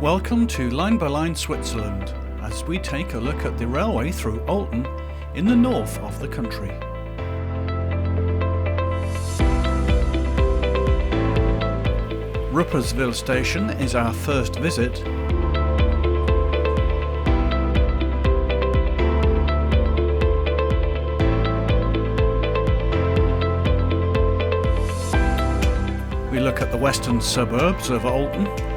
Welcome to Line by Line Switzerland, as we take a look at the railway through Olten in the north of the country. Rupperswil station is our first visit. We look at the western suburbs of Olten.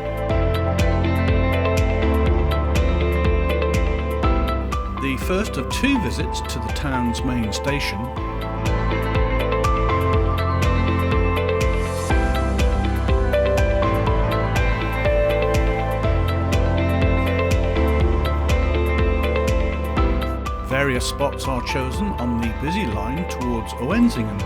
The first of two visits to the town's main station. Various spots are chosen on the busy line towards Oensingen.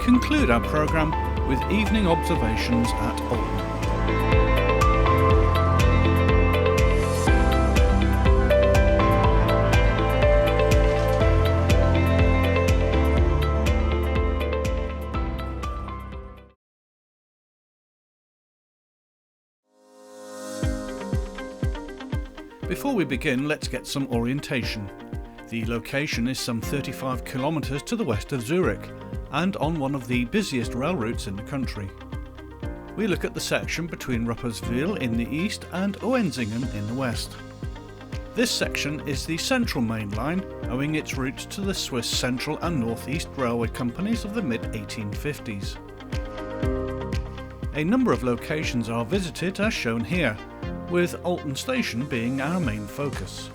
Conclude our programme with evening observations at Olten. Before we begin, let's get some orientation. The location is some 35 kilometres to the west of Zürich, and on one of the busiest rail routes in the country. We look at the section between Rupperswil in the east and Oensingen in the west. This section is the central main line, owing its roots to the Swiss Central and North East Railway companies of the mid-1850s. A number of locations are visited as shown here, with Olten station being our main focus.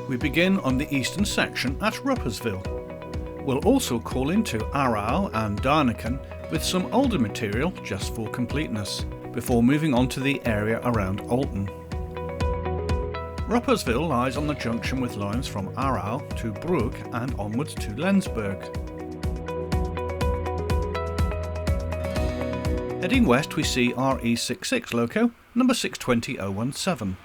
We begin on the eastern section at Rupperswil. We'll also call into Aarau and Bienne with some older material just for completeness, before moving on to the area around Alton. Rupperswil lies on the junction with lines from Aarau to Brugg and onwards to Lenzburg. Heading west we see RE66 loco number 620017.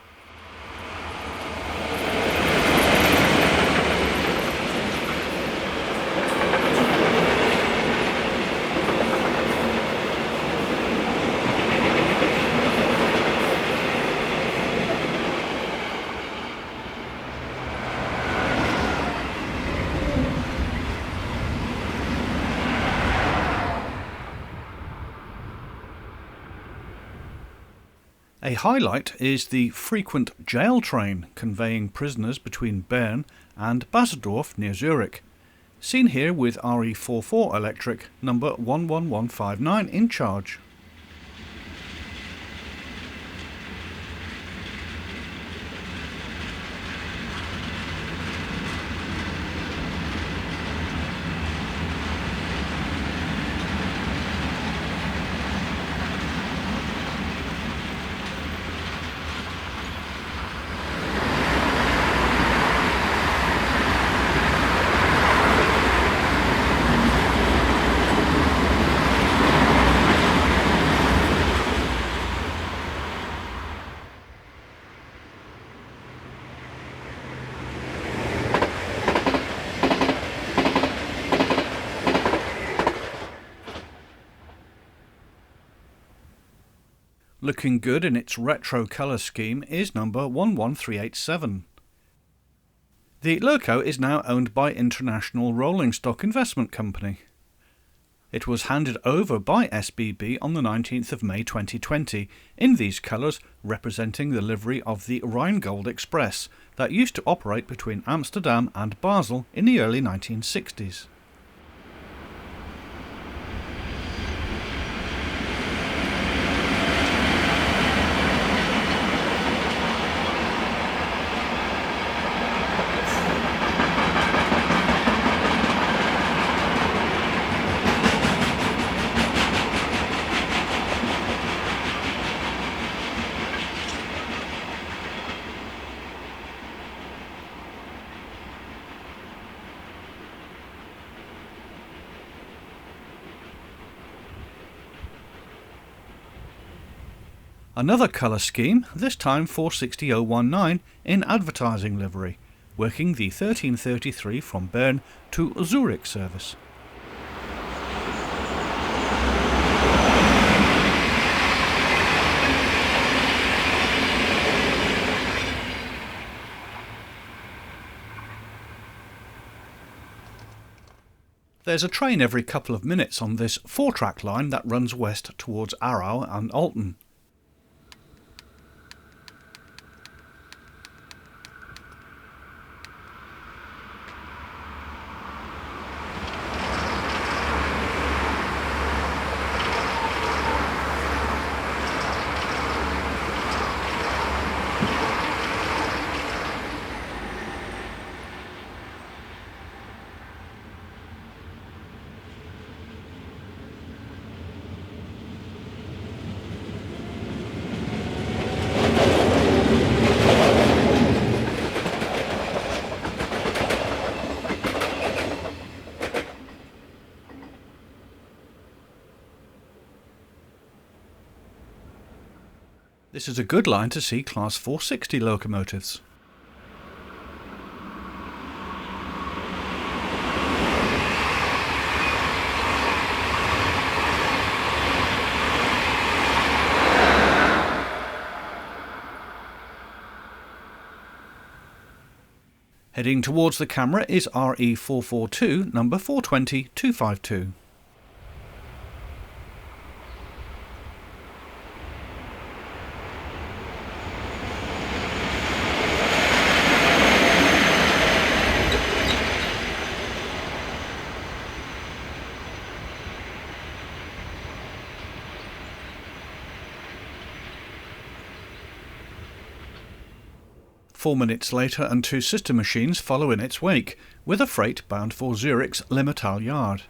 A highlight is the frequent jail train conveying prisoners between Bern and Basendorf near Zurich, seen here with RE44 electric number 11159 in charge. Looking good in its retro colour scheme is number 11387. The loco is now owned by International Rolling Stock Investment Company. It was handed over by SBB on the 19th of May 2020 in these colours, representing the livery of the Rheingold Express that used to operate between Amsterdam and Basel in the early 1960s. Another colour scheme, this time 460019 in advertising livery, working the 1333 from Bern to Zürich service. There's a train every couple of minutes on this 4-track line that runs west towards Aarau and Alton. This is a good line to see Class 460 locomotives. Heading towards the camera is RE442 number 420252. Four minutes later and two sister machines follow in its wake, with a freight bound for Zurich's Limmatal yard.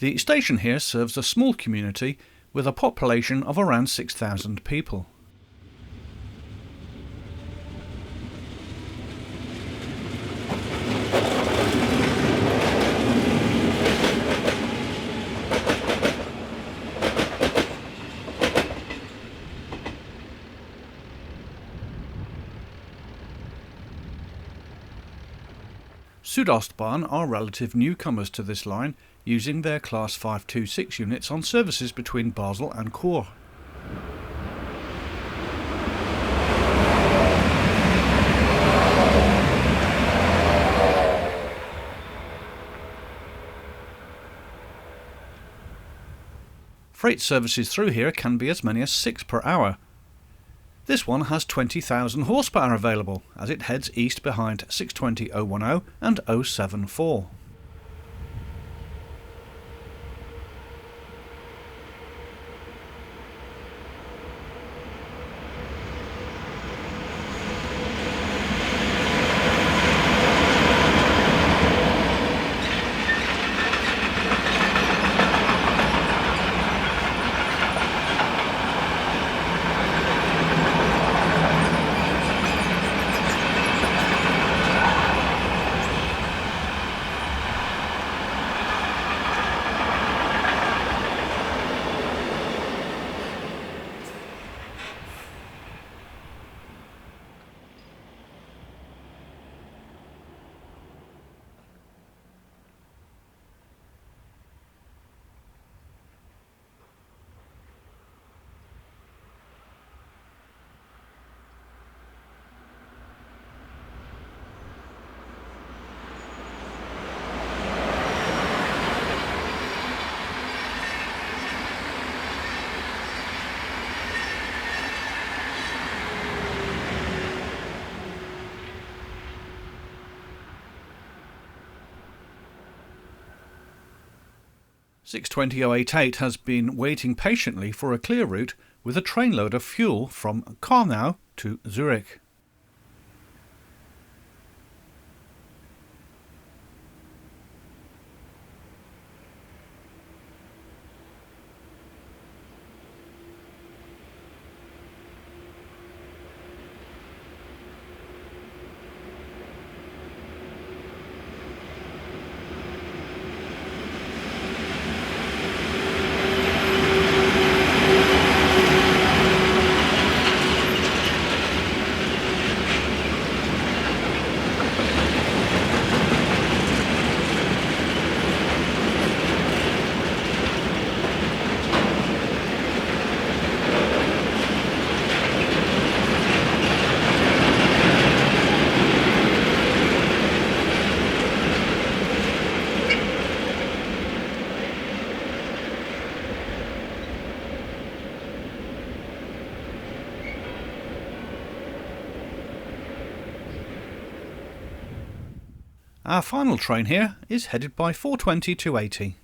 The station here serves a small community with a population of around 6,000 people. Südostbahn are relative newcomers to this line, using their Class 526 units on services between Basel and Chur. Freight services through here can be as many as 6 per hour. This one has 20,000 horsepower available as it heads east behind 620-010 and 074. 620-088 has been waiting patiently for a clear route with a trainload of fuel from Aarau to Zurich. Our final train here is headed by 420-280.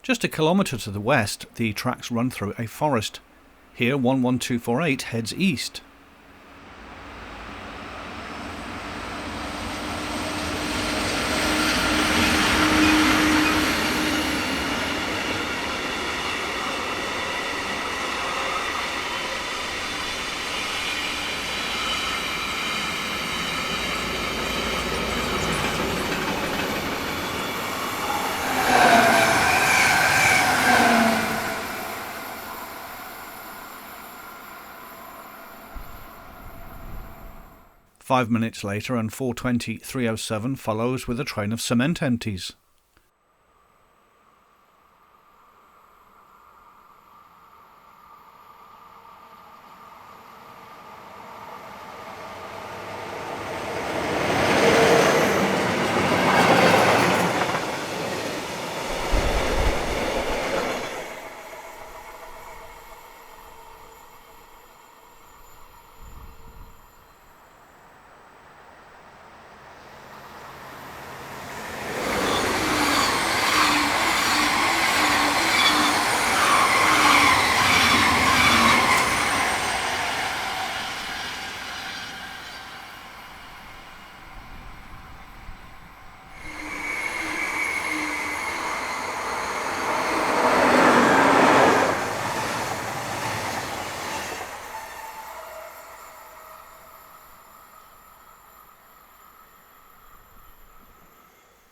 Just a kilometre to the west, the tracks run through a forest. Here 11248 heads east. Five minutes later and 420-307 follows with a train of cement empties.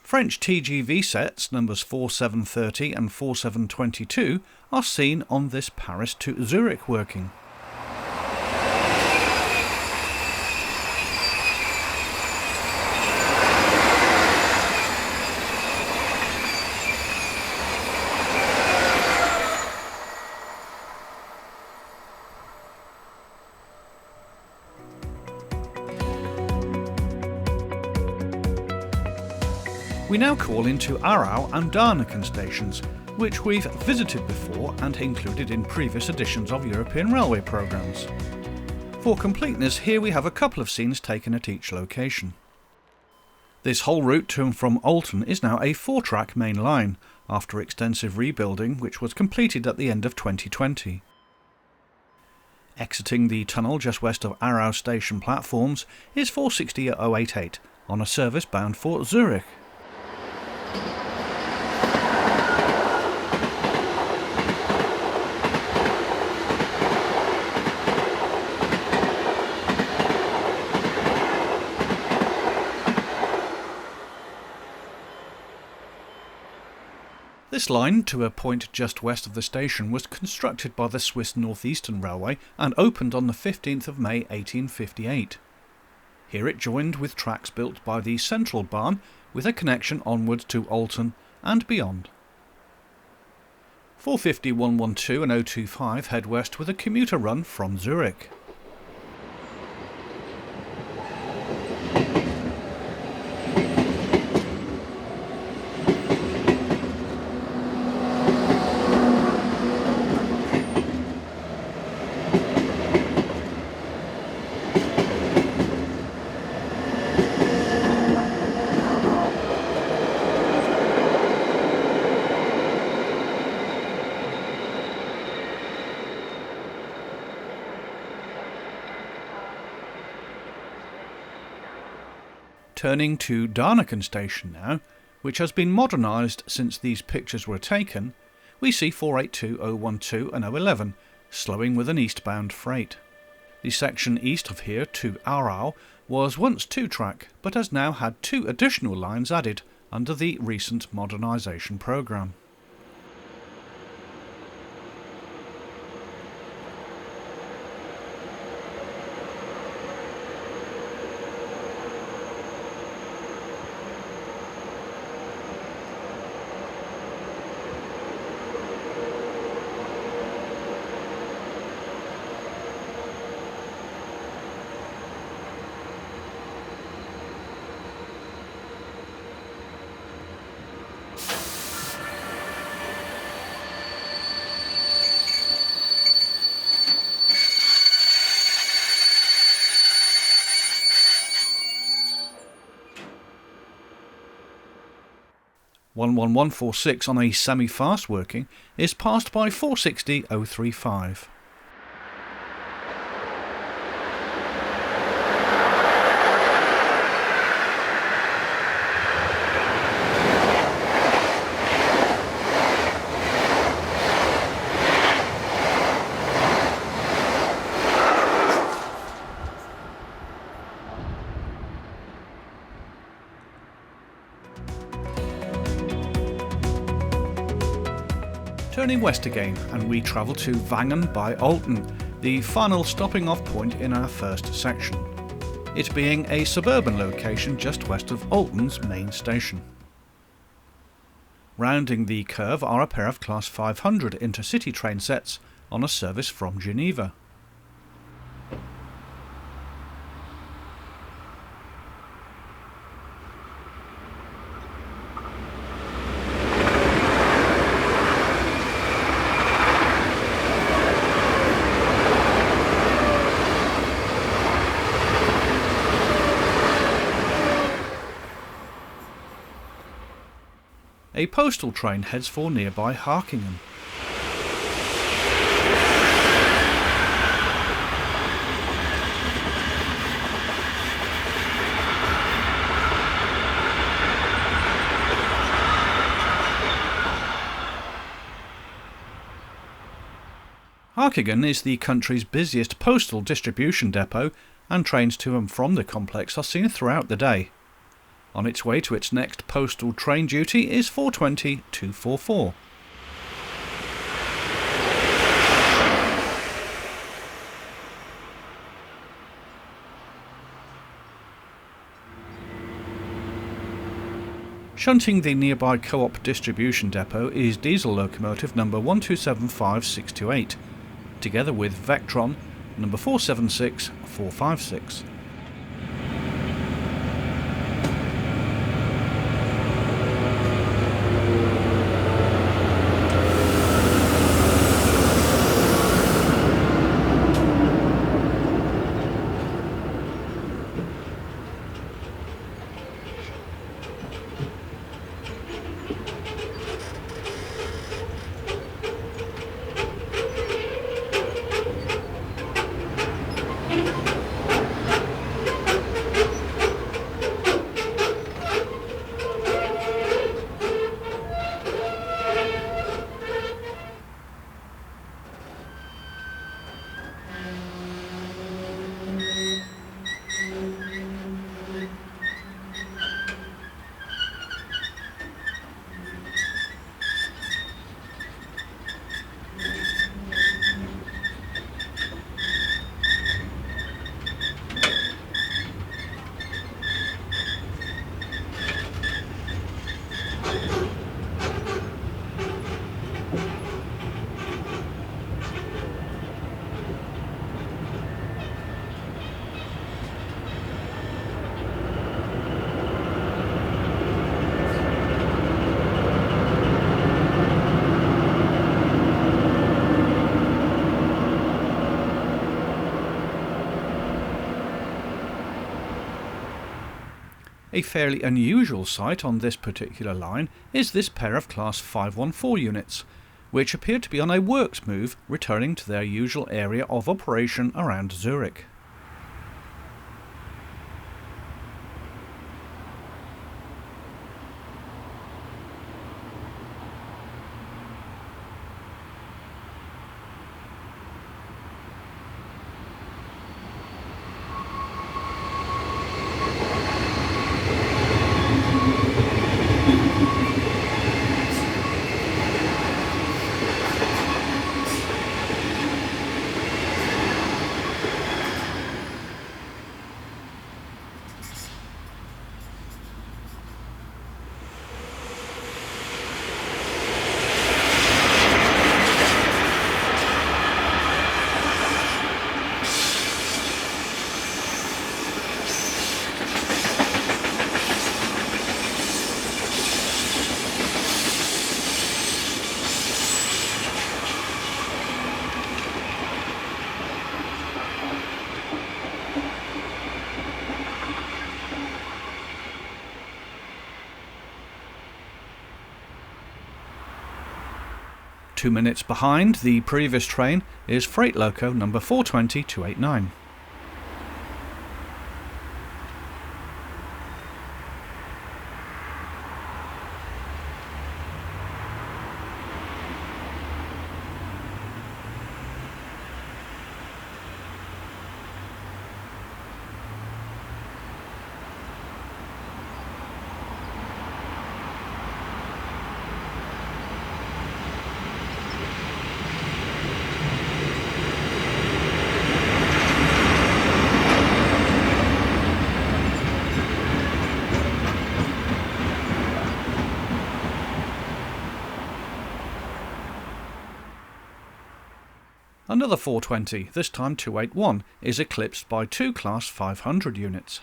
French TGV sets numbers 4730 and 4722 are seen on this Paris to Zurich working. We now call into Aarau and Darneken stations, which we've visited before and included in previous editions of European Railway programmes. For completeness, here we have a couple of scenes taken at each location. This whole route to and from Olten is now a 4-track main line, after extensive rebuilding which was completed at the end of 2020. Exiting the tunnel just west of Aarau station platforms is 460-088 on a service bound for Zürich. This line, to a point just west of the station, was constructed by the Swiss Northeastern Railway and opened on the 15th of May 1858. Here it joined with tracks built by the Central Bahn, with a connection onwards to Olten and beyond. 450, 112 and 025 head west with a commuter run from Zurich. Turning to Darneken station now, which has been modernised since these pictures were taken, we see 482, 012 and 011 slowing with an eastbound freight. The section east of here to Aarau was once 2-track, but has now had 2 additional lines added under the recent modernisation programme. (11146) on a semi-fast working is passed by 460-035. Turning west again, and we travel to Wangen by Olten, the final stopping off point in our first section, it being a suburban location just west of Olten's main station. Rounding the curve are a pair of Class 500 intercity train sets on a service from Geneva. A postal train heads for nearby Harkingen. Harkingen is the country's busiest postal distribution depot, and trains to and from the complex are seen throughout the day. On its way to its next postal train duty is 420-244. Shunting the nearby Co-op distribution depot is diesel locomotive number 1275628, together with Vectron number 476456. A fairly unusual sight on this particular line is this pair of Class 514 units, which appear to be on a works move returning to their usual area of operation around Zurich. Two minutes behind the previous train is freight loco number 420-289. Another 420, this time 281, is eclipsed by two Class 500 units.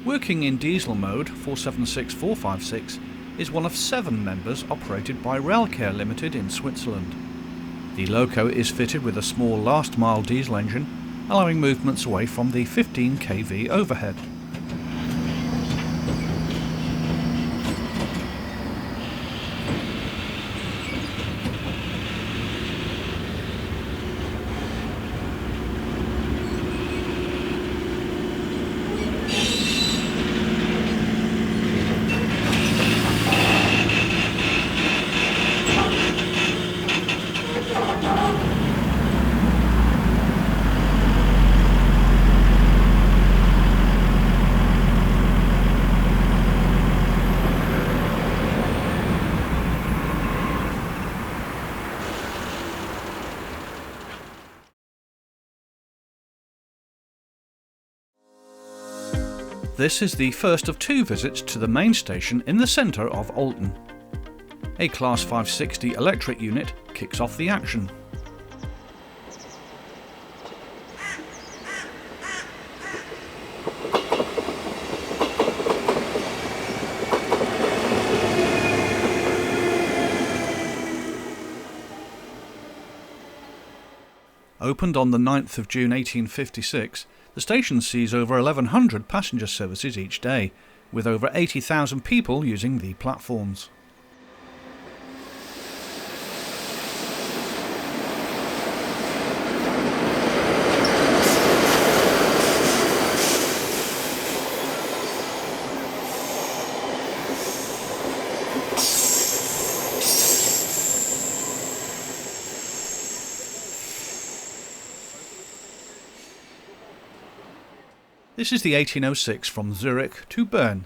Working in diesel mode, 476456 is one of 7 members operated by Railcare Limited in Switzerland. The loco is fitted with a small last mile diesel engine, allowing movements away from the 15 kV overhead. This is the first of 2 visits to the main station in the centre of Olten. A Class 560 electric unit kicks off the action. Opened on the 9th of June 1856, the station sees over 1,100 passenger services each day, with over 80,000 people using the platforms. This is the 1806 from Zurich to Bern.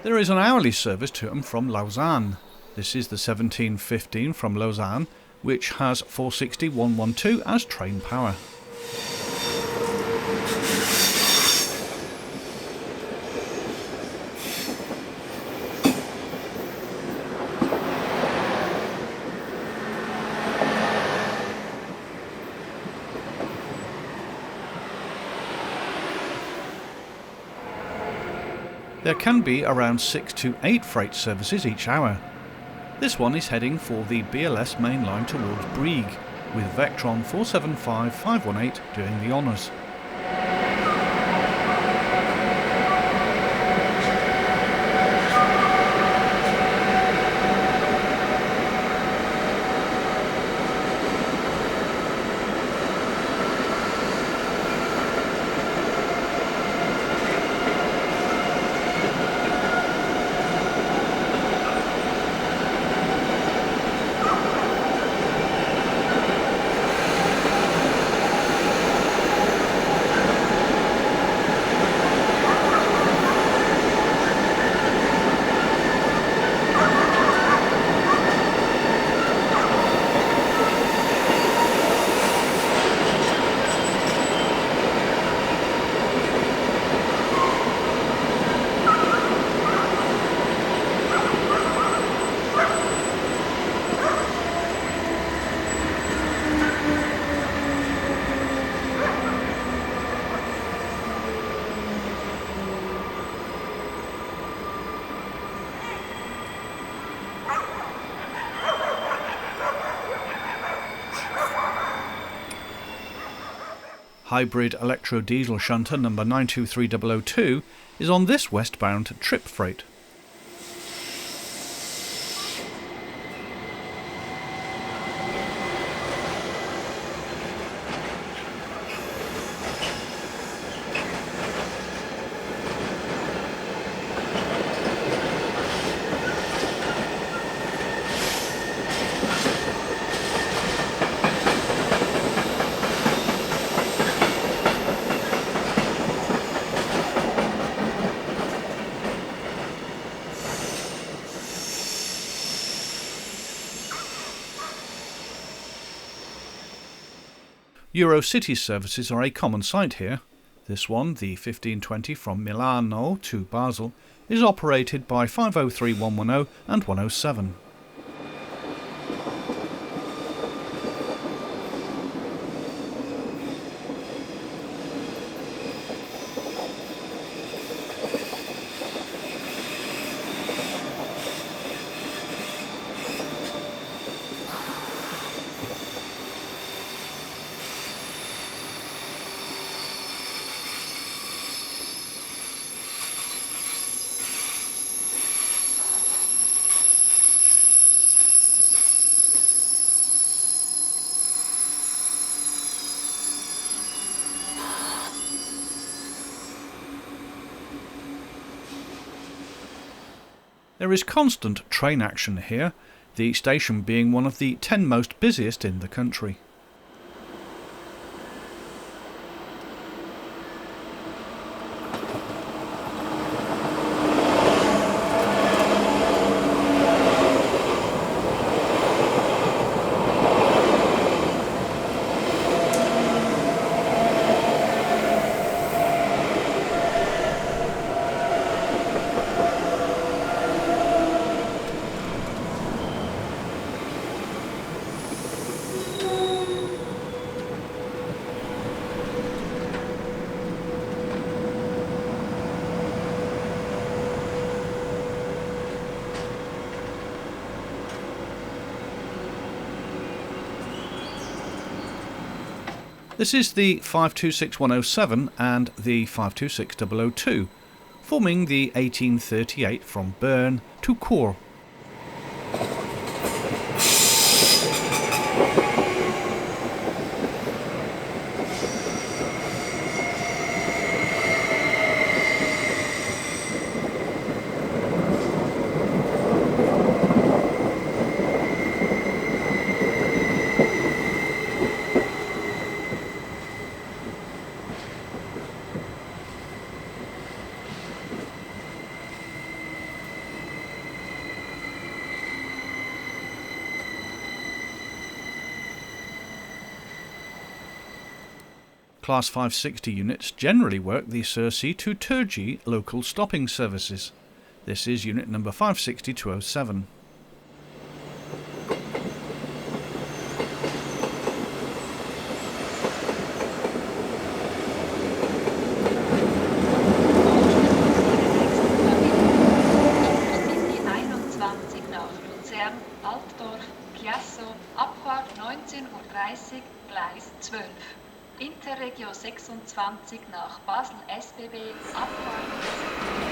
There is an hourly service to and from Lausanne. This is the 1715 from Lausanne, which has 460-112 as train power. There can be around 6 to 8 freight services each hour. This one is heading for the BLS mainline towards Brieg, with Vectron 475518 doing the honours. Hybrid electro-diesel shunter number 923002 is on this westbound trip freight. Eurocity services are a common sight here. This one, the 1520 from Milano to Basel, is operated by 503 110 and 107. There is constant train action here, the station being one of the 10 most busiest in the country. This is the 526107 and the 526002, forming the 1838 from Bern to Chur. Class 560 units generally work the Sursee to Turgey local stopping services. This is unit number 560-207. Abfahrt 19:30 Uhr, Gleis 12. Interregio 26 nach Basel SBB, Abfahrt.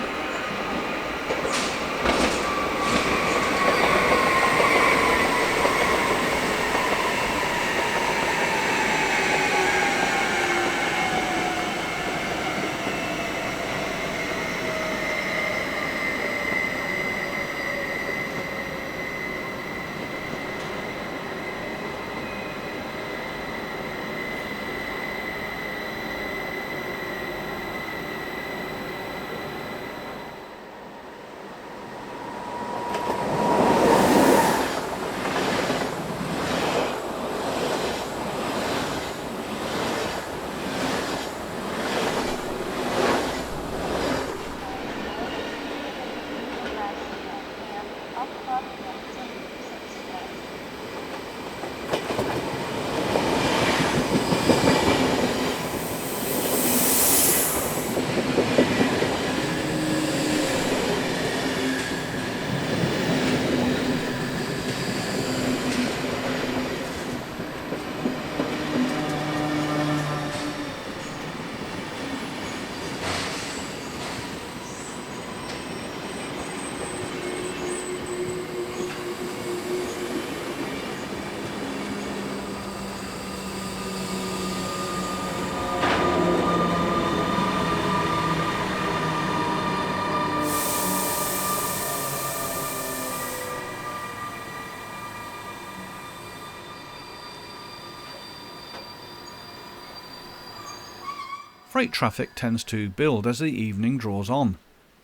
Freight traffic tends to build as the evening draws on.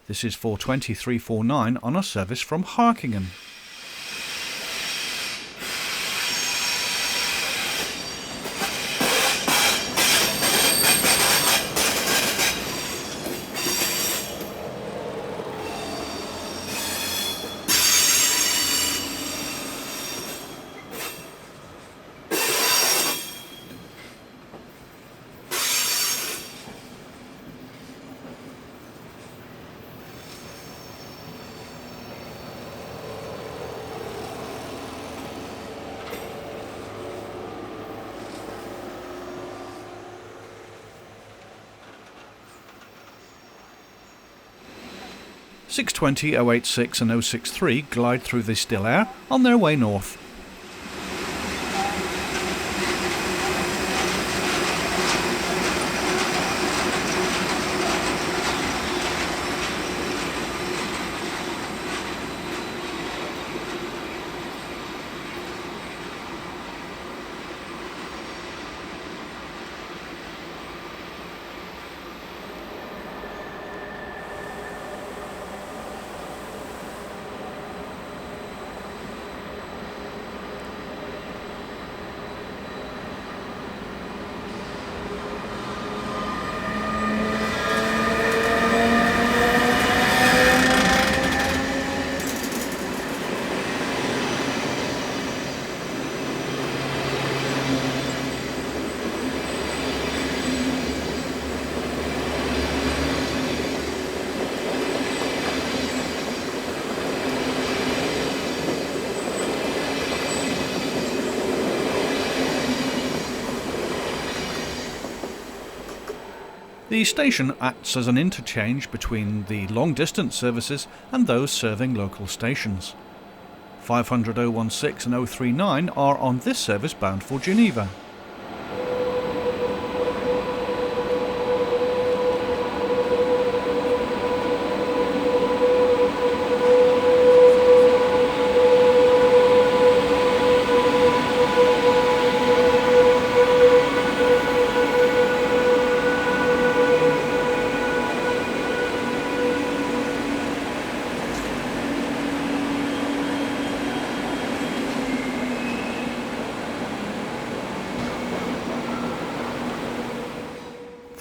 This is 420-349 on a service from Harkingen. .620, 086 and 063 glide through the still air on their way north. The station acts as an interchange between the long-distance services and those serving local stations. 500 016 and 039 are on this service bound for Geneva.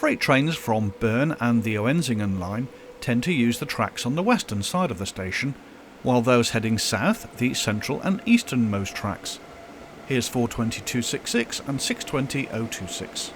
Freight trains from Bern and the Oensingen line tend to use the tracks on the western side of the station, while those heading south the central and easternmost tracks. Here's 420-266 and 620-026.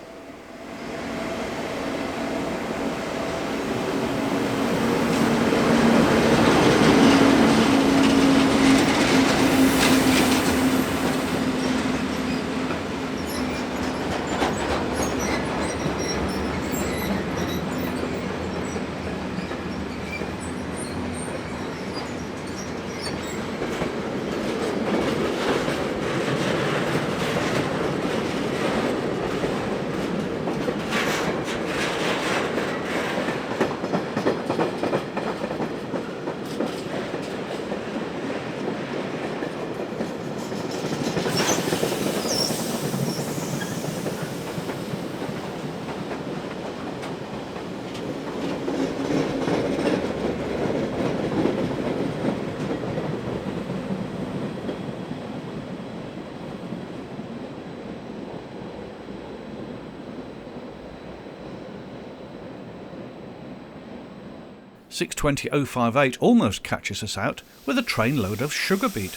(620-058) almost catches us out with a trainload of sugar beet.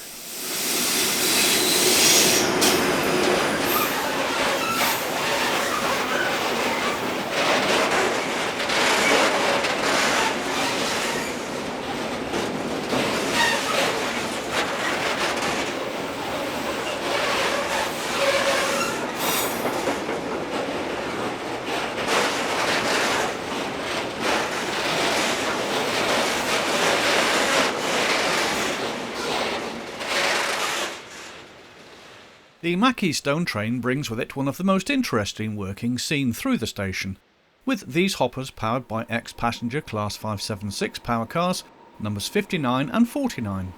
The Mackey-Stone train brings with it one of the most interesting workings seen through the station, with these hoppers powered by ex-passenger Class 576 power cars, numbers 59 and 49.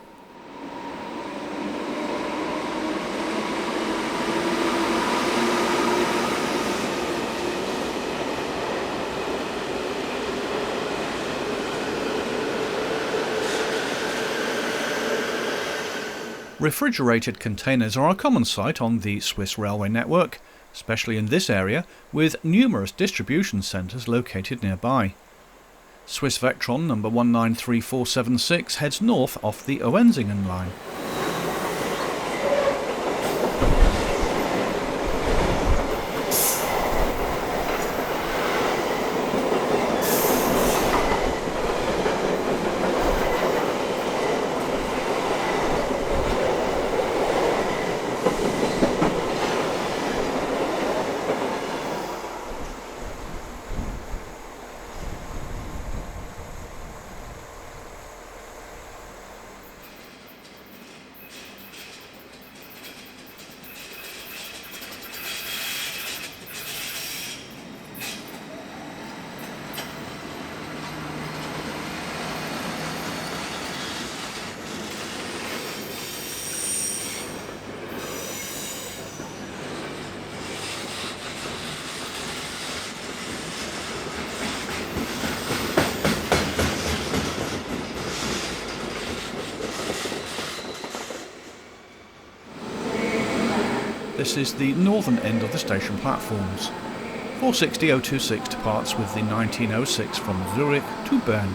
Refrigerated containers are a common sight on the Swiss railway network, especially in this area, with numerous distribution centres located nearby. Swiss Vectron number 193476 heads north off the Oensingen line. This is the northern end of the station platforms. 460-026 departs with the 1906 from Zurich to Bern.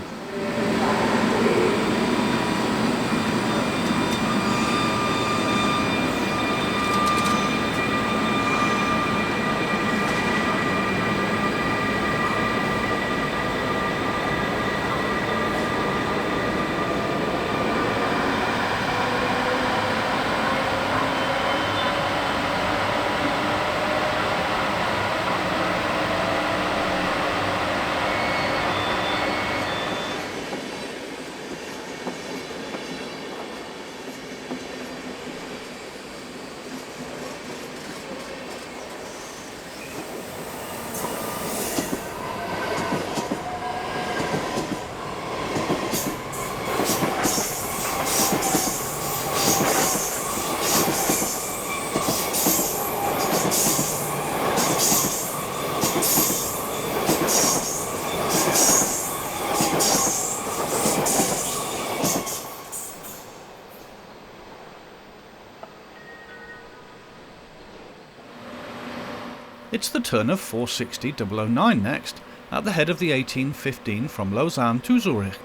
It's the turn of 460-009 next, at the head of the 1815 from Lausanne to Zürich.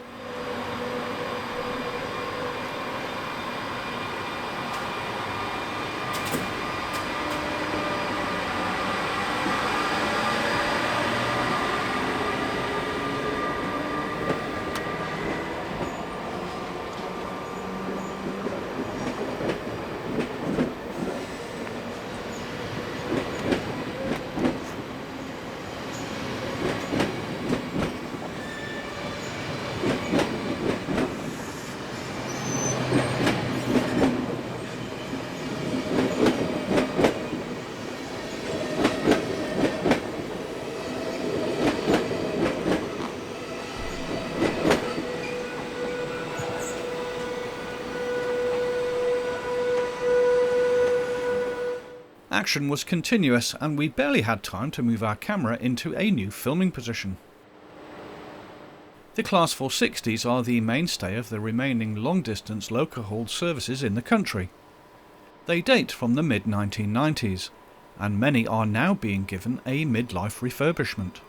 Action was continuous and we barely had time to move our camera into a new filming position. The Class 460s are the mainstay of the remaining long-distance local-hauled services in the country. They date from the mid-1990s, and many are now being given a mid-life refurbishment.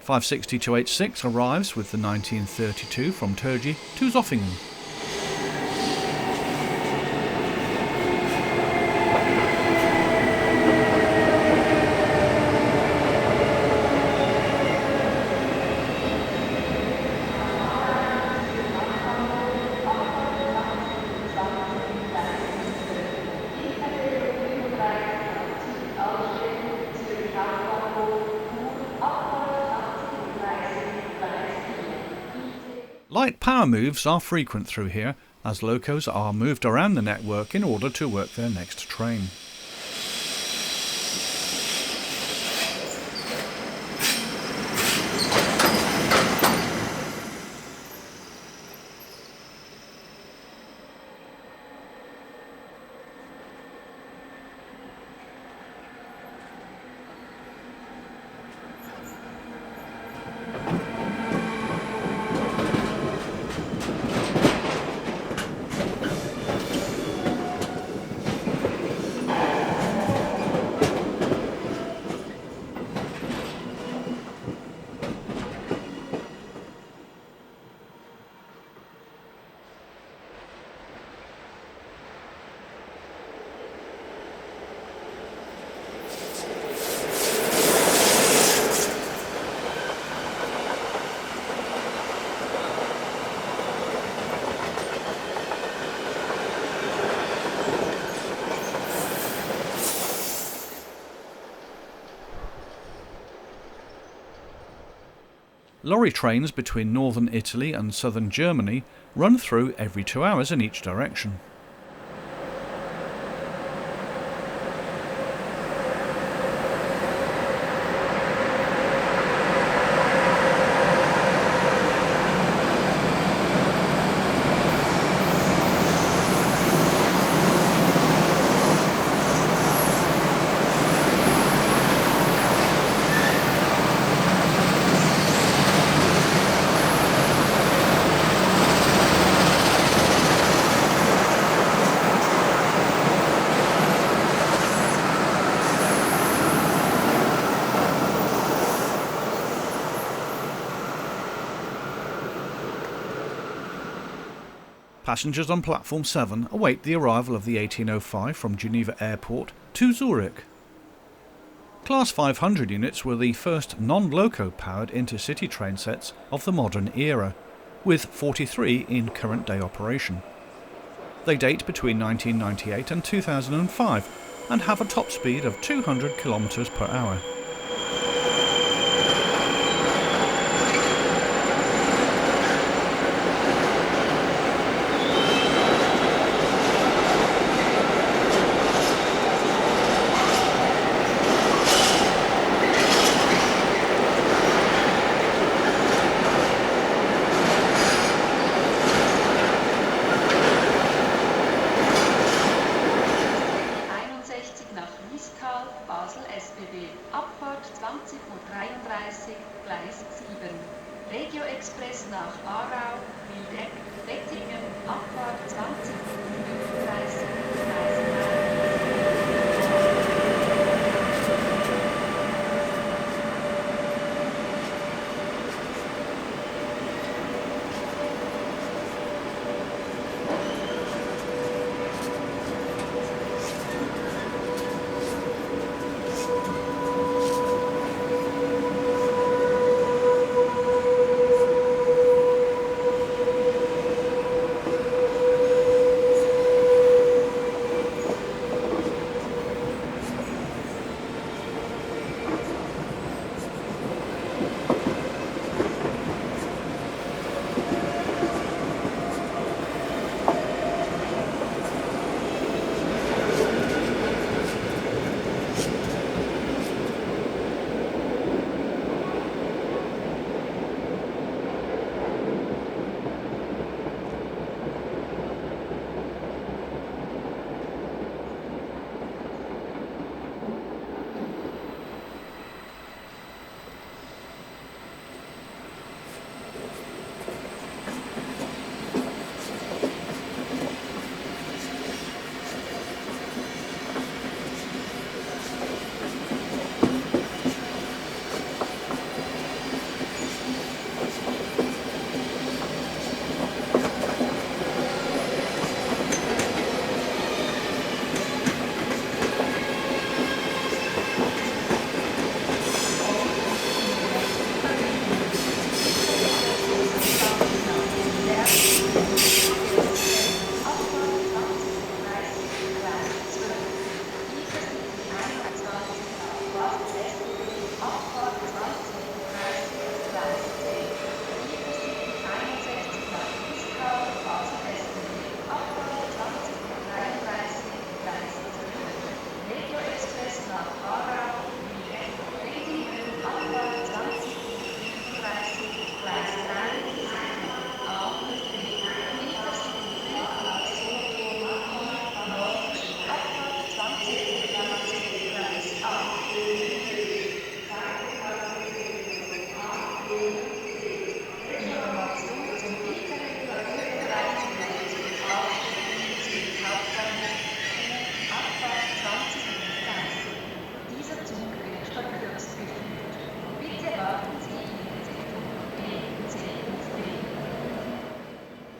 (560-86) arrives with the 1932 from Turgi to Zofingen. Light power moves are frequent through here, as locos are moved around the network in order to work their next train. Lorry trains between northern Italy and southern Germany run through every 2 hours in each direction. Passengers on Platform 7 await the arrival of the 1805 from Geneva Airport to Zurich. Class 500 units were the first non-loco powered intercity train sets of the modern era, with 43 in current day operation. They date between 1998 and 2005 and have a top speed of 200 km per hour.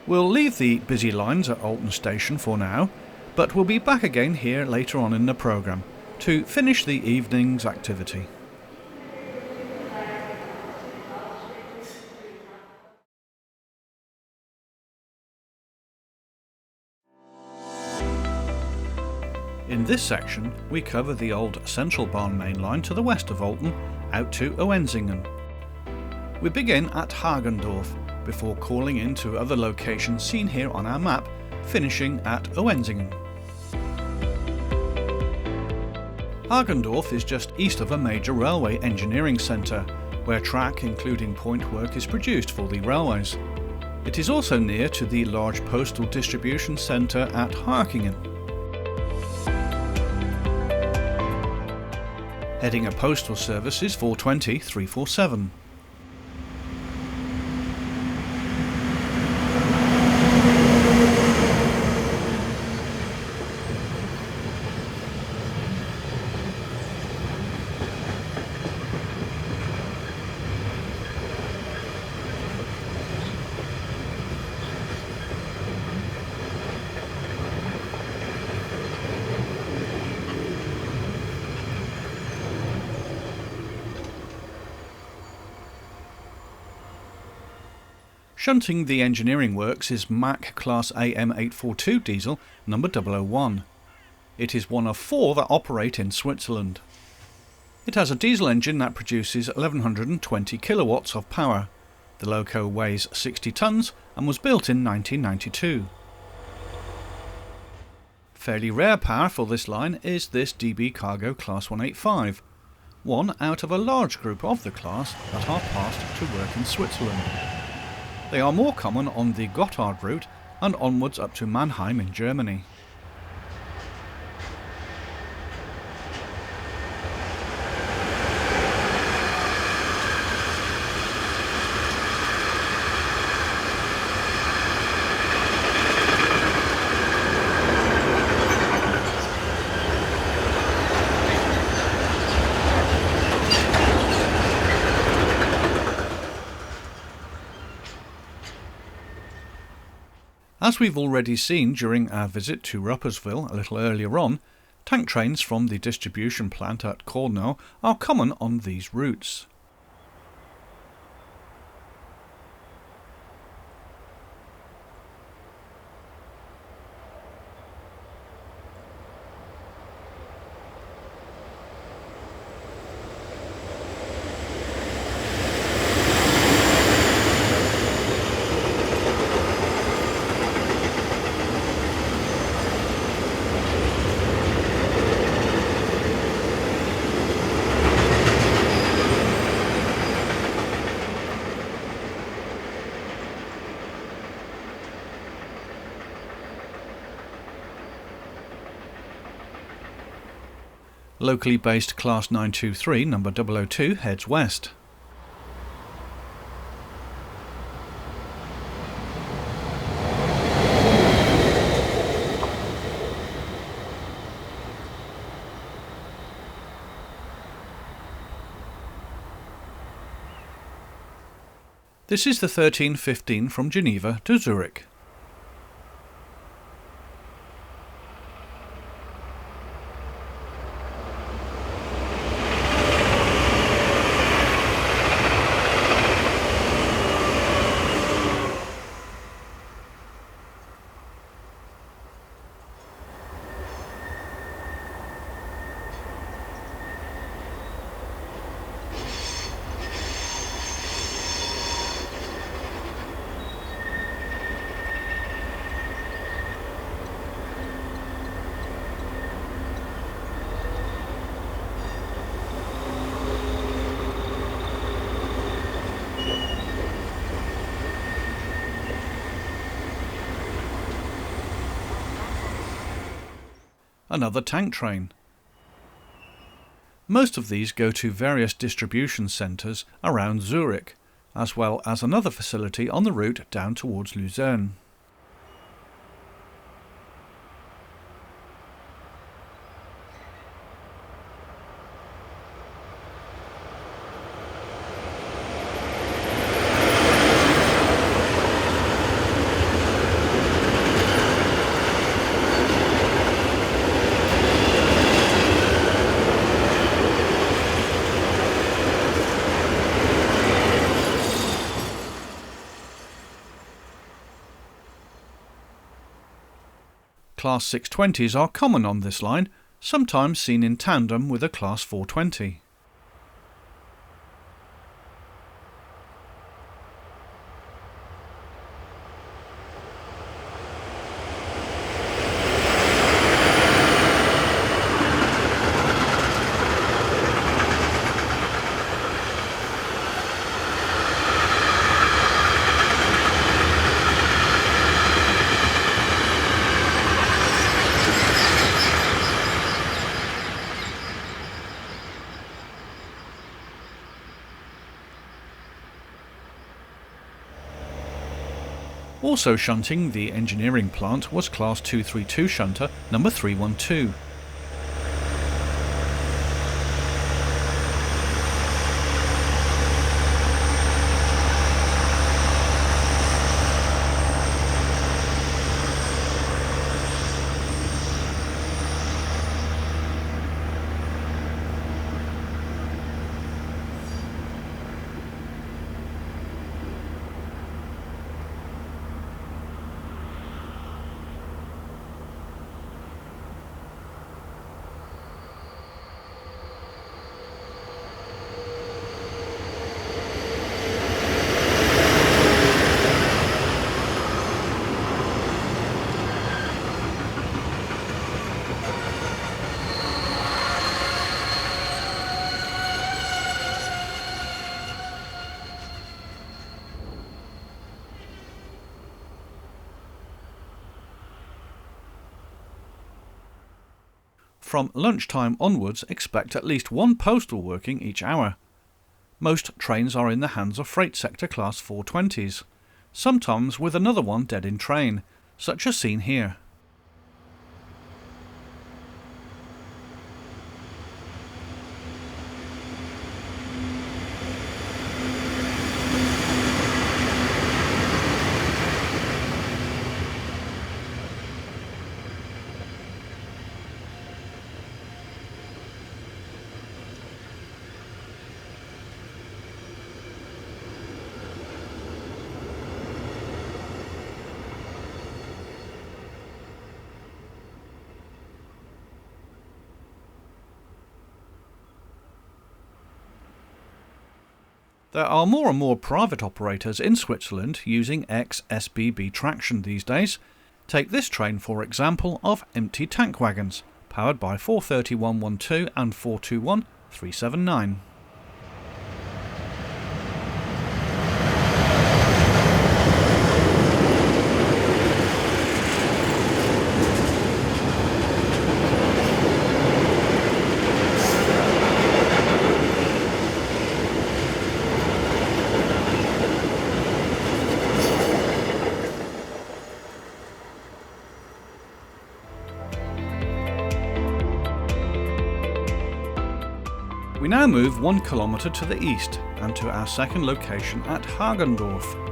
We'll leave the busy lines at Olten station for now, but we'll be back again here later on in the programme to finish the evening's activity. In this section, we cover the old central Bahn mainline to the west of Alton, out to Oensingen. We begin at Hagendorf, before calling in to other locations seen here on our map, finishing at Oensingen. Hagendorf is just east of a major railway engineering centre, where track including point work is produced for the railways. It is also near to the large postal distribution centre at Harkingen. Heading a postal service is 420 347. Shunting the engineering works is Mack Class AM842 diesel number 001. It is one of 4 that operate in Switzerland. It has a diesel engine that produces 1120 kilowatts of power. The loco weighs 60 tonnes and was built in 1992. Fairly rare power for this line is this DB Cargo Class 185, one out of a large group of the class that are passed to work in Switzerland. They are more common on the Gotthard route and onwards up to Mannheim in Germany. As we've already seen during our visit to Rupperswil a little earlier on, tank trains from the distribution plant at Cornell are common on these routes. Locally based Class 923 number 002 heads west. This is the 1315 from Geneva to Zurich. Another tank train. Most of these go to various distribution centres around Zurich, as well as another facility on the route down towards Lucerne. Class 620s are common on this line, sometimes seen in tandem with a Class 420. Also shunting the engineering plant was Class 232 shunter number 312. From lunchtime onwards, expect at least one postal working each hour. Most trains are in the hands of freight sector Class 420s, sometimes with another one dead in train, such as seen here. There are more and more private operators in Switzerland using ex-SBB traction these days. Take this train for example of empty tank wagons, powered by 43112 and 421379. We now move 1 kilometre to the east and to our second location at Hagendorf.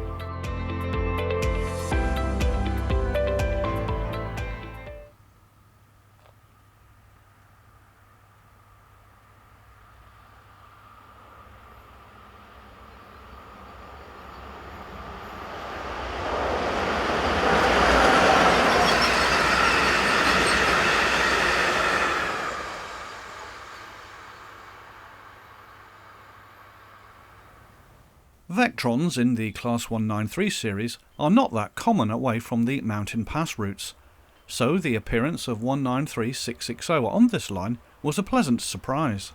Vectrons in the Class 193 series are not that common away from the mountain pass routes, so the appearance of 193660 on this line was a pleasant surprise.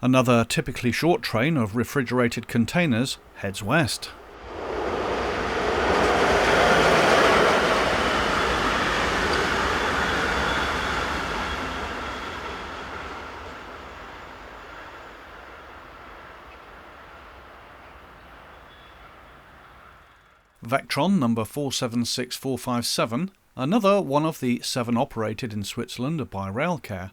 Another typically short train of refrigerated containers heads west. Vectron number 476457, another one of the 7 operated in Switzerland by Railcare.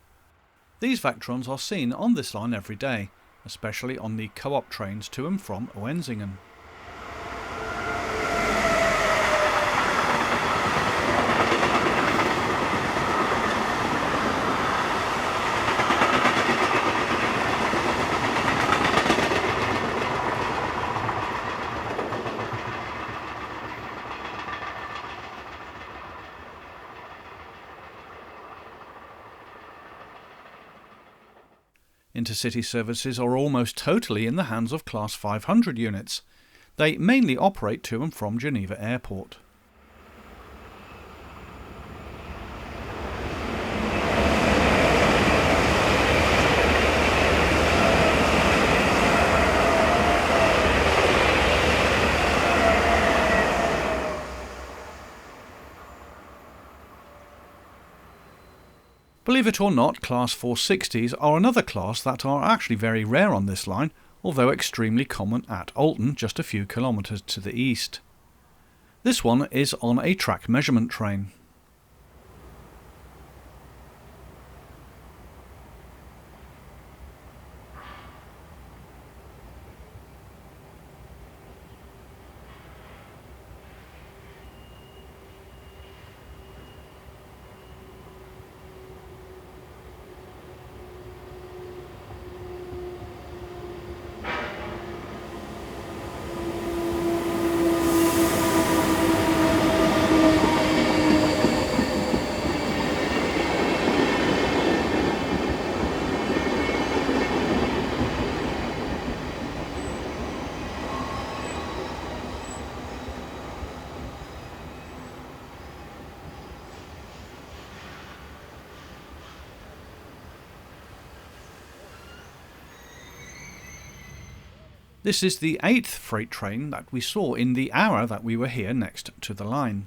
These Vectrons are seen on this line every day, especially on the co-op trains to and from Oensingen. Intercity services are almost totally in the hands of Class 500 units. They mainly operate to and from Geneva Airport. Believe it or not, Class 460s are another class that are actually very rare on this line, although extremely common at Alton, just a few kilometres to the east. This one is on a track measurement train. This is the 8th freight train that we saw in the hour that we were here next to the line.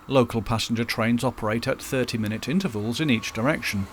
Local passenger trains operate at 30-minute intervals in each direction.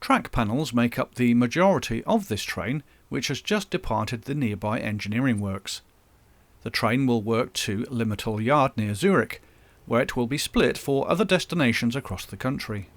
Track panels make up the majority of this train, which has just departed the nearby engineering works. The train will work to Limmattal Yard near Zurich, where it will be split for other destinations across the country.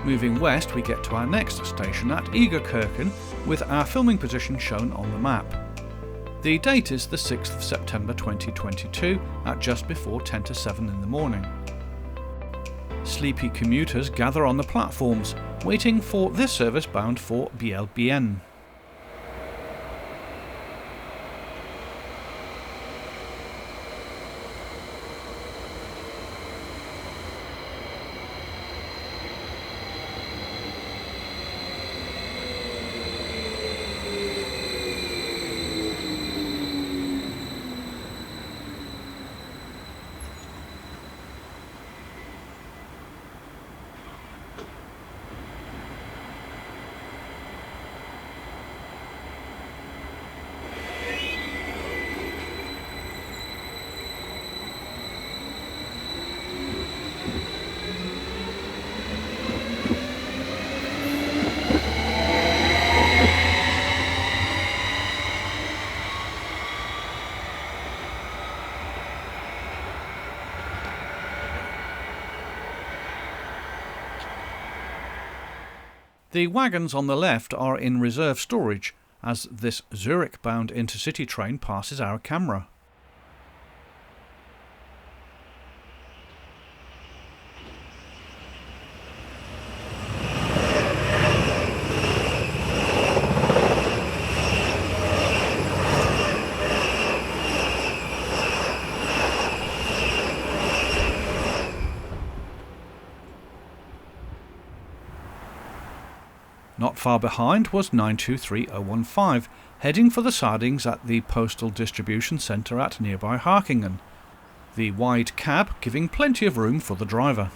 Moving west, we get to our next station at Egerkirchen, with our filming position shown on the map. The date is the 6th of September 2022 at just before 10 to 7 in the morning. Sleepy commuters gather on the platforms, waiting for this service bound for Bienne. The wagons on the left are in reserve storage, as this Zurich-bound intercity train passes our camera. Not far behind was 923015, heading for the sidings at the Postal Distribution Centre at nearby Harkingen, the wide cab giving plenty of room for the driver.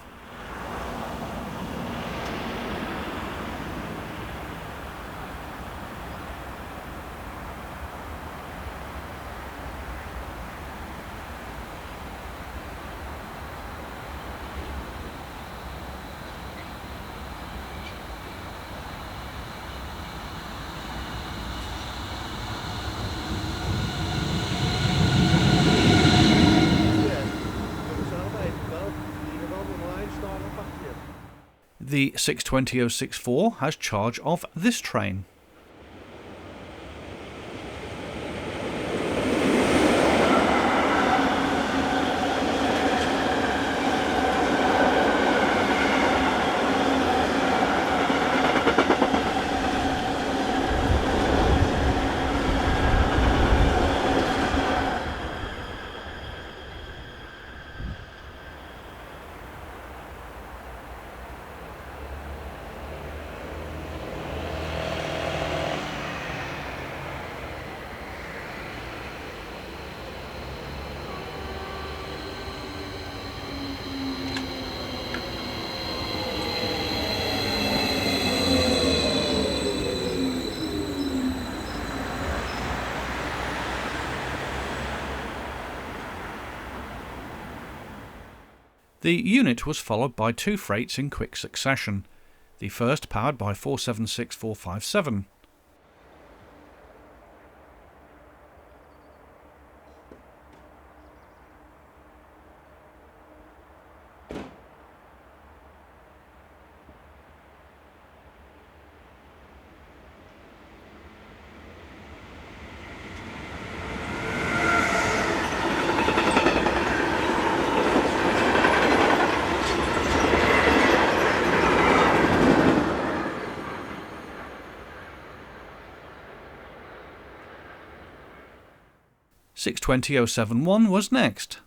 The 62064 has charge of this train. The unit was followed by two freights in quick succession, the first powered by 476457. Six 20071 was next.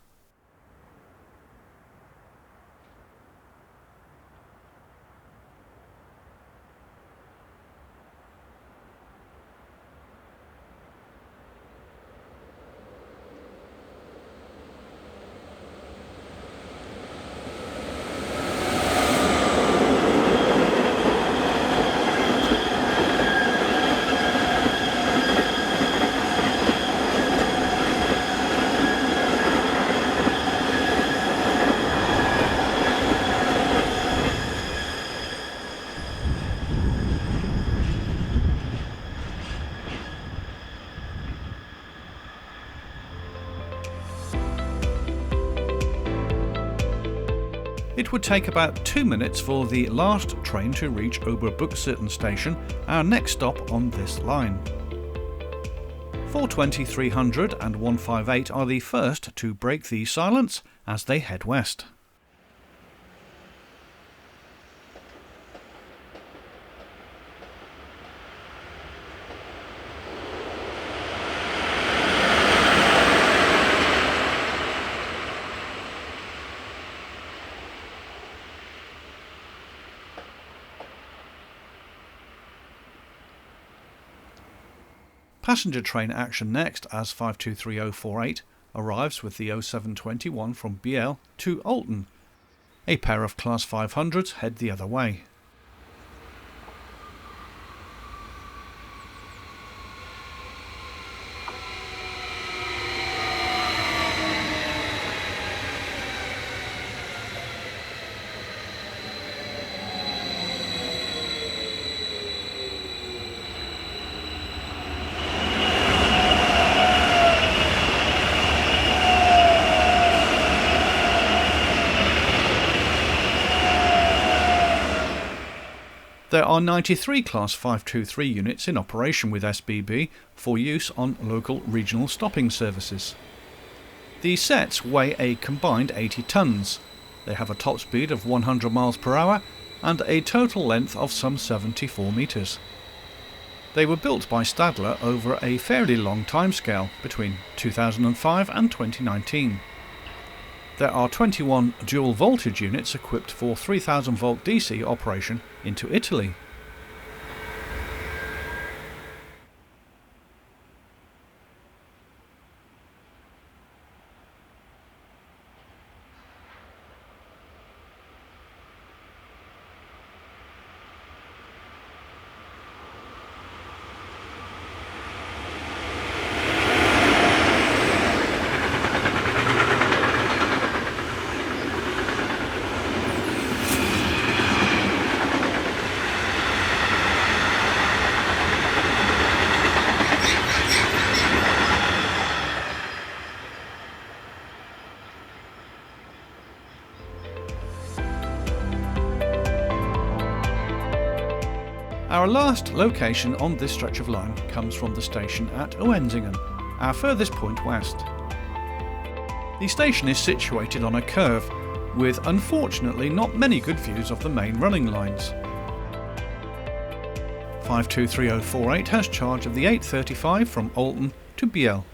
It would take about 2 minutes for the last train to reach Oberbuchsitten station, our next stop on this line. 420, 300 and 158 are the first to break the silence as they head west. Passenger train action next as 523048 arrives with the 0721 from Biel to Olten. A pair of Class 500s head the other way. There are 93 Class 523 units in operation with SBB for use on local regional stopping services. The sets weigh a combined 80 tonnes. They have a top speed of 100 miles per hour and a total length of some 74 metres. They were built by Stadler over a fairly long timescale between 2005 and 2019. There are 21 dual voltage units equipped for 3000 volt DC operation into Italy. Our last location on this stretch of line comes from the station at Oensingen, our furthest point west. The station is situated on a curve, with unfortunately not many good views of the main running lines. 523048 has charge of the 835 from Olten to Biel.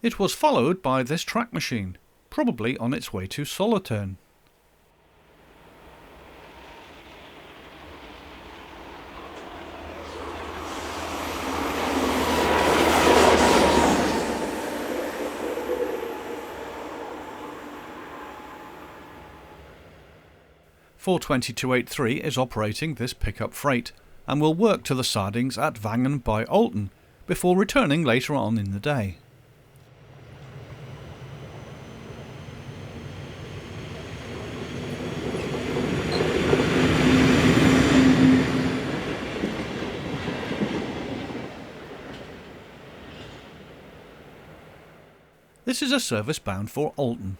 It was followed by this track machine, probably on its way to Solothurn. (42283) is operating this pickup freight and will work to the sidings at Wangen by Olten before returning later on in the day. This is a service bound for Alton.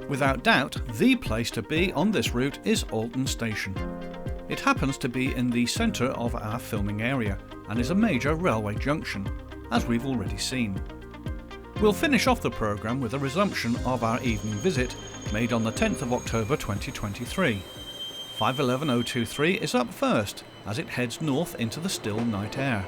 Without doubt, the place to be on this route is Olten Station. It happens to be in the centre of our filming area and is a major railway junction, as we've already seen. We'll finish off the programme with a resumption of our evening visit made on the 10th of October 2023. 511023 is up first as it heads north into the still night air.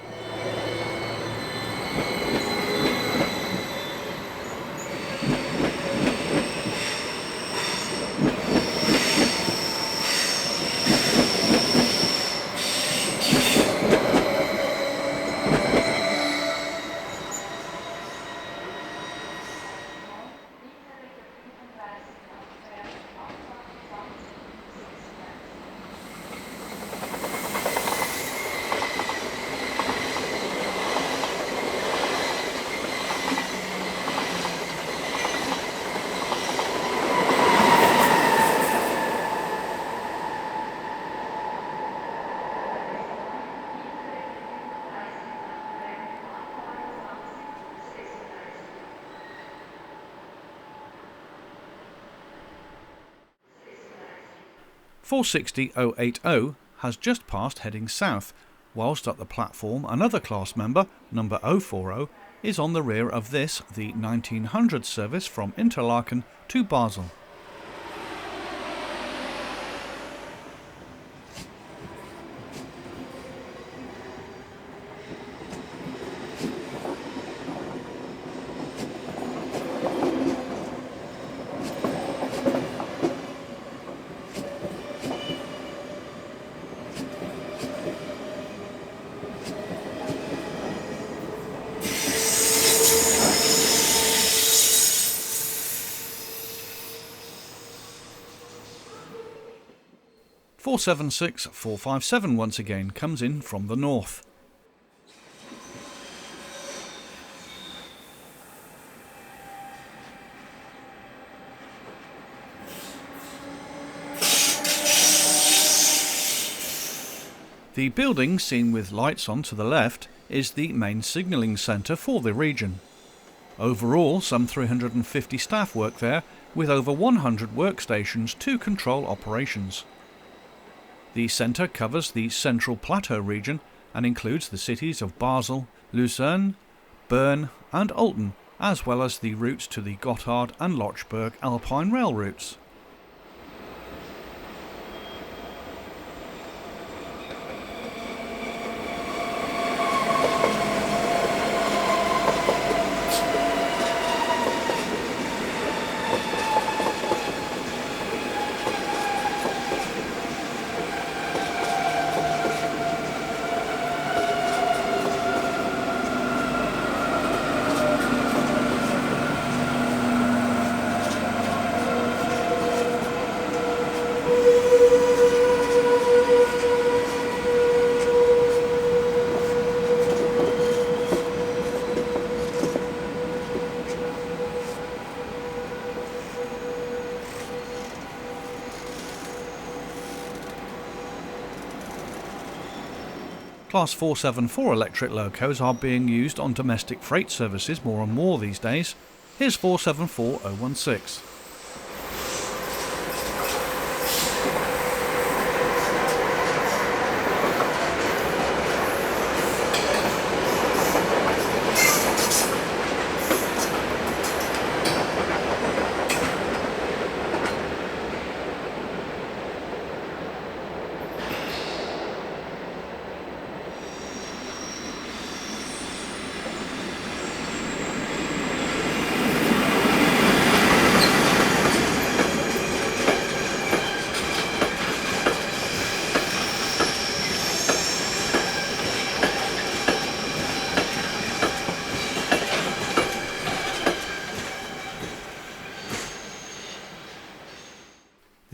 (460.080) has just passed heading south, whilst at the platform another class member, number 040, is on the rear of this, the 1900 service from Interlaken to Basel. 476-457 once again comes in from the north. The building seen with lights on to the left is the main signalling centre for the region. Overall, some 350 staff work there, with over 100 workstations to control operations. The centre covers the Central Plateau region and includes the cities of Basel, Lucerne, Bern and Olten, as well as the routes to the Gotthard and Lochberg Alpine rail routes. Class 474 electric locos are being used on domestic freight services more and more these days. Here's 474016.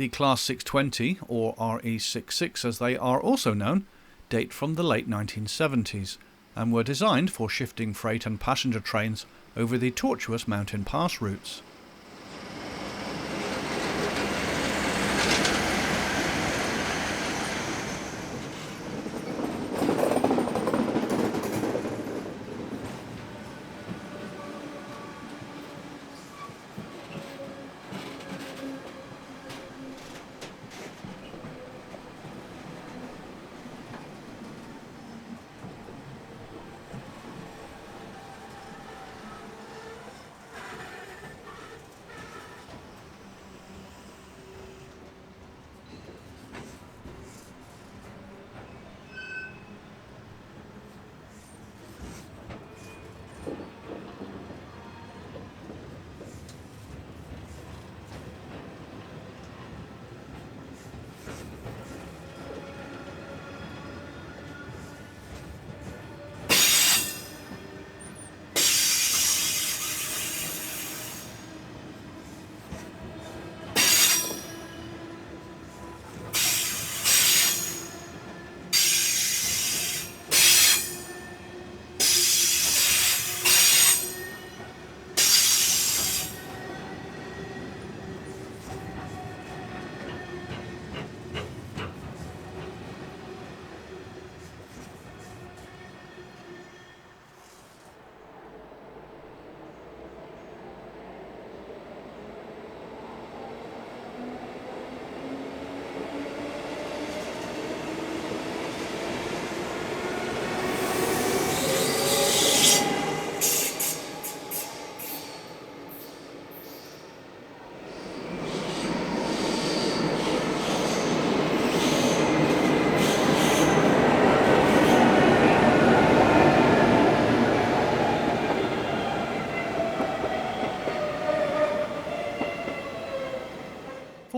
The Class 620, or RE66 as they are also known, date from the late 1970s and were designed for shifting freight and passenger trains over the tortuous mountain pass routes.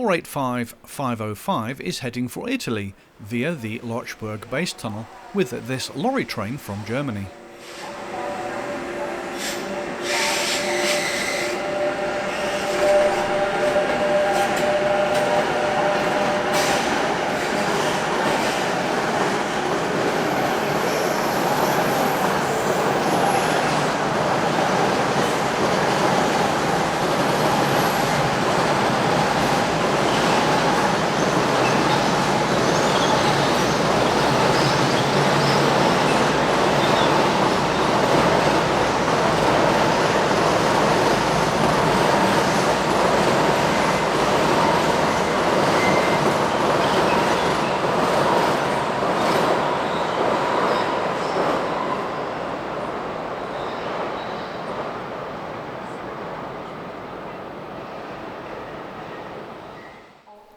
Four 505 is heading for Italy via the Lochberg base tunnel with this lorry train from Germany.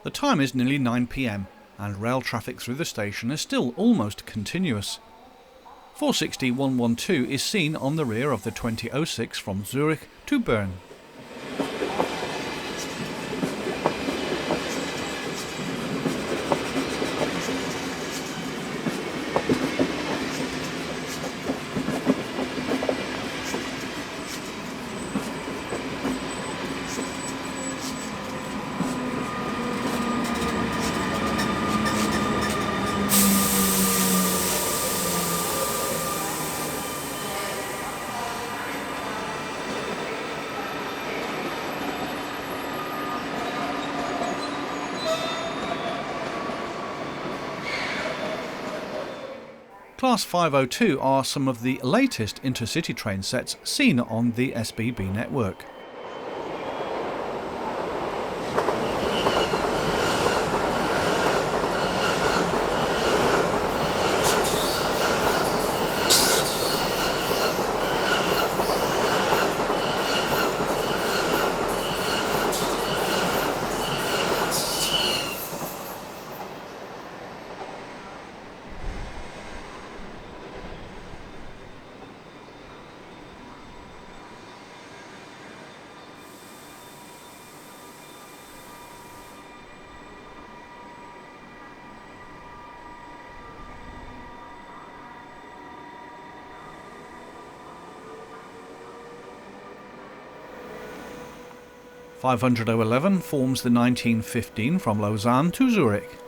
The time is nearly 9 p.m. and rail traffic through the station is still almost continuous. 460-112 is seen on the rear of the 2006 from Zürich to Bern. Class 502 are some of the latest intercity train sets seen on the SBB network. .511 forms the 1915 from Lausanne to Zurich.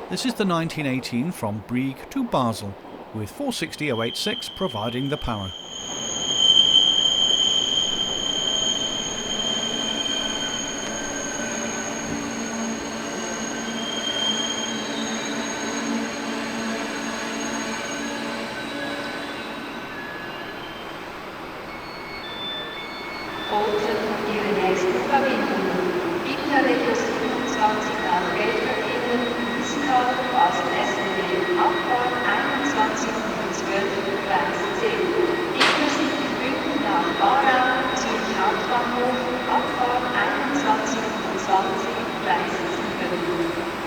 This is the 1918 from Brieg to Basel, with 460-086 providing the power. Olten, Ihre nächste Verbindung. Interregio 27 nach Geldverdienen, Basel SBB, Abfahrt 21 und 12, Gleis 10. Intercity Bünden nach Aarau, Zürich Hauptbahnhof, Abfahrt 21 und 20, Gleis 7.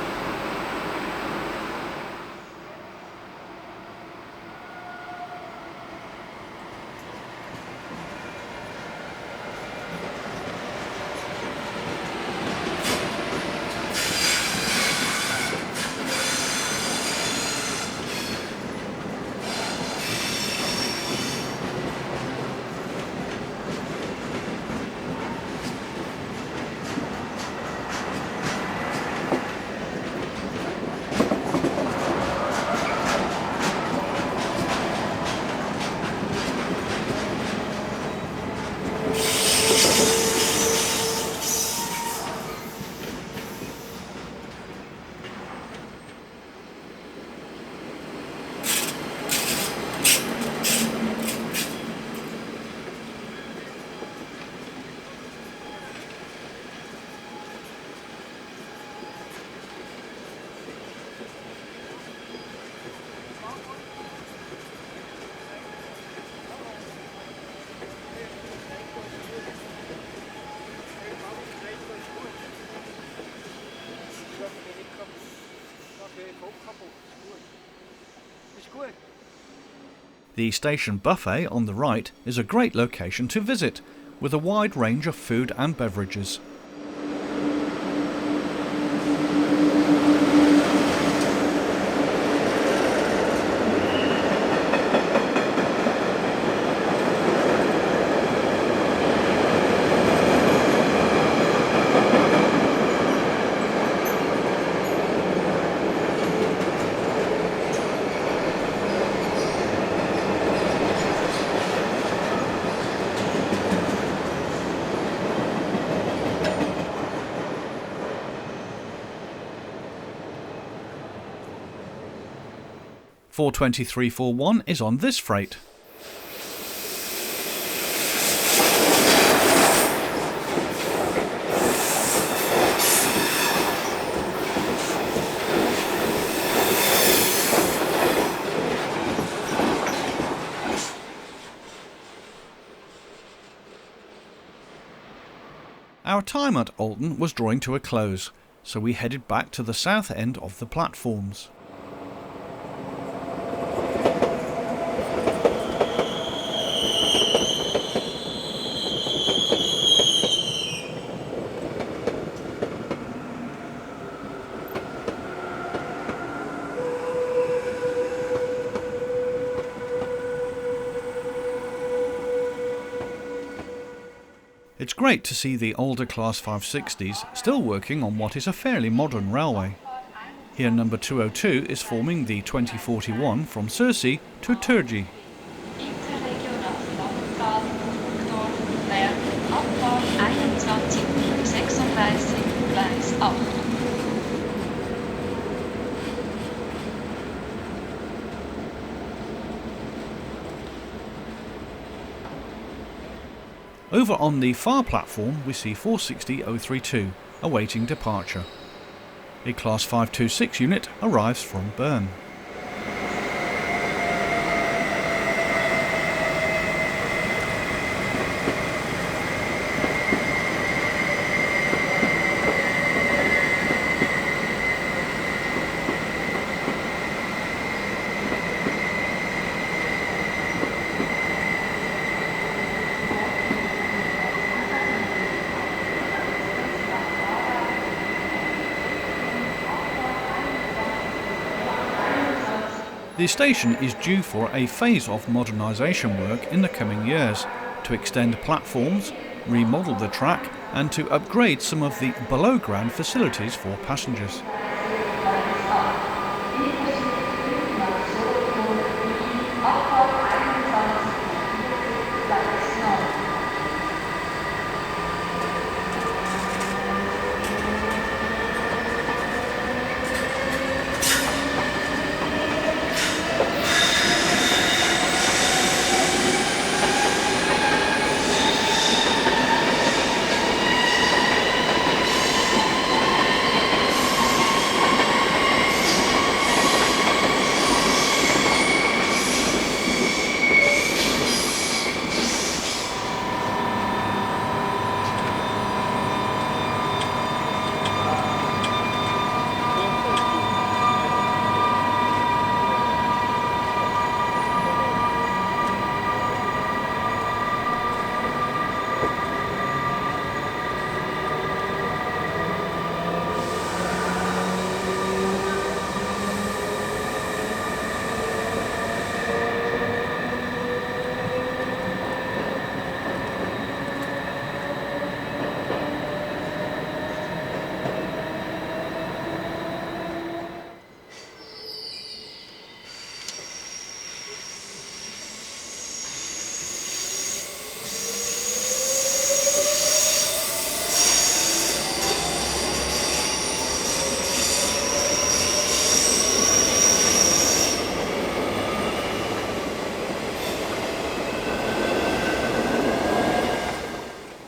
The station buffet on the right is a great location to visit, with a wide range of food and beverages. (42341) is on this freight. Our time at Olten was drawing to a close, so we headed back to the south end of the platforms. It's great to see the older Class 560s still working on what is a fairly modern railway. Here number 202 is forming the 2041 from Zürich to Zürich. Over on the far platform we see 460032 awaiting departure. A Class 526 unit arrives from Bern. The station is due for a phase of modernisation work in the coming years to extend platforms, remodel the track and to upgrade some of the below-ground facilities for passengers.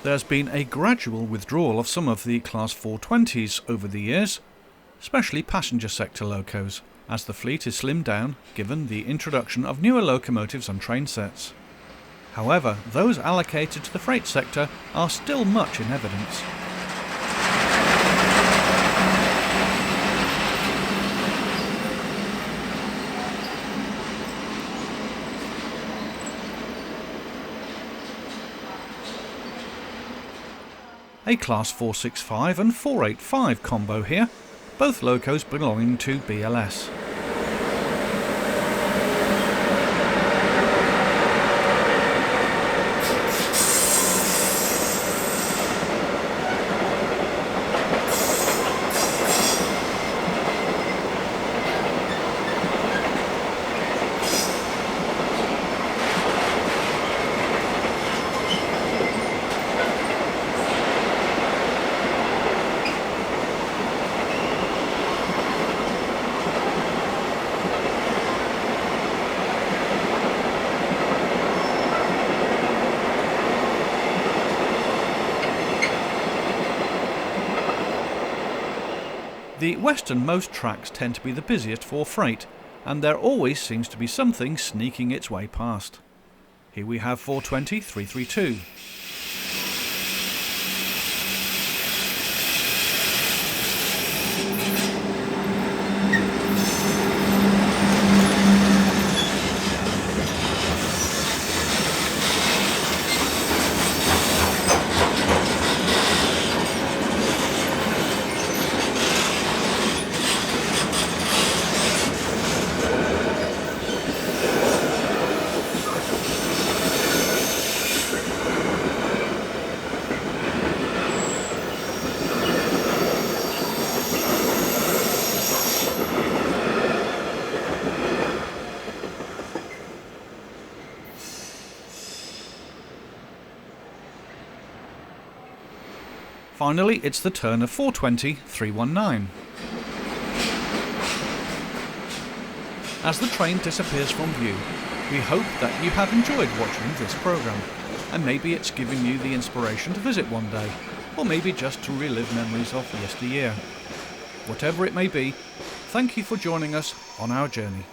There's been a gradual withdrawal of some of the Class 420s over the years, especially passenger sector locos, as the fleet is slimmed down given the introduction of newer locomotives and train sets. However, those allocated to the freight sector are still much in evidence. A Class 465 and 485 combo here, both locos belonging to BLS. The westernmost tracks tend to be the busiest for freight, and there always seems to be something sneaking its way past. Here we have 420 332. Finally, it's the turn of 420 319. As the train disappears from view, we hope that you have enjoyed watching this programme, and maybe it's given you the inspiration to visit one day, or maybe just to relive memories of yesteryear. Whatever it may be, thank you for joining us on our journey.